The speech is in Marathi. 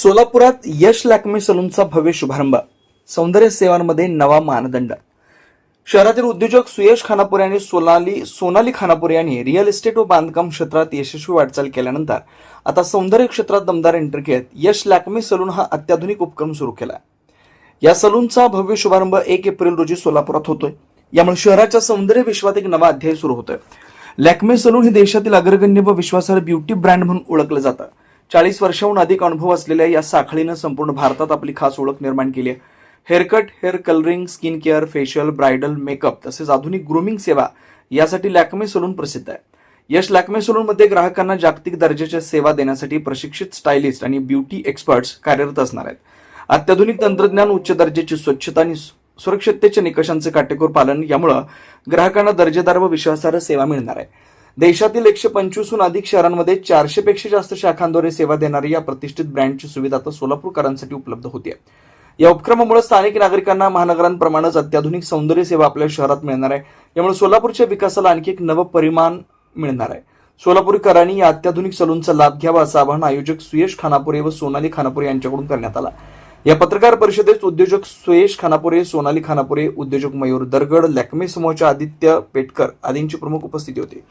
सोलापुरात यश लॅक्मे सलूनचा भव्य शुभारंभ. सौंदर्य सेवांमध्ये नवा मानदंड. शहरातील उद्योजक सुयश खानापुरे आणि सोनाली खानापुरे यांनी रिअल इस्टेट व बांधकाम क्षेत्रात यशस्वी वाटचाल केल्यानंतर आता सौंदर्य क्षेत्रात दमदार एंट्री घेत यश लॅक्मे सलून हा अत्याधुनिक उपक्रम सुरू केला. या सलूनचा भव्य शुभारंभ 1 एप्रिल रोजी सोलापुरात होतोय. यामुळे शहराच्या सौंदर्य विश्वात एक नवा अध्याय सुरू होतोय. लॅक्मे सलून हे देशातील अग्रगण्य व विश्वासार्ह ब्युटी ब्रँड म्हणून ओळखलं जातं. 40 वर्षांहून अधिक अनुभव असलेल्या या साखळीनं संपूर्ण भारतात आपली खास ओळख निर्माण केली आहे. Haircut, hair colouring, skin care, facial, bridal, makeup तसेच आधुनिक ग्रूमिंग सेवा यासाठी लॅक्मे सलून प्रसिद्ध आहे. यश लॅक्मे सलूनमध्ये ग्राहकांना जागतिक दर्जाच्या सेवा देण्यासाठी प्रशिक्षित स्टायलिस्ट आणि ब्युटी एक्सपर्ट्स कार्यरत असणार आहेत. अत्याधुनिक तंत्रज्ञान, उच्च दर्जाची स्वच्छता आणि सुरक्षिततेच्या निकषांचे काटेकोर पालन यामुळे ग्राहकांना दर्जेदार व विश्वासार्ह सेवा मिळणार आहे. देशातील 125हून अधिक शहरांमध्ये 400 पेक्षा जास्त शाखांद्वारे सेवा देणारी या प्रतिष्ठित ब्रँडची सुविधा आता सोलापूरकरांसाठी उपलब्ध होते. या उपक्रमामुळे स्थानिक नागरिकांना महानगरांप्रमाणेच अत्याधुनिक सौंदर्य सेवा आपल्या शहरात मिळणार आहे. यामुळे सोलापूरच्या विकासाला आणखी एक नवं परिमाण मिळणार आहे. सोलापूरकरांनी या अत्याधुनिक सलूनचा लाभ घ्यावा असं आवाहन आयोजक सुयश खानापुरे व सोनाली खानापुरे यांच्याकडून करण्यात आला. या पत्रकार परिषदेत उद्योजक सुयश खानापुरे, सोनाली खानापुरे, उद्योजक मयूर दरगड, लॅक्मे समूहाचे आदित्य पेटकर आदींची प्रमुख उपस्थिती होती.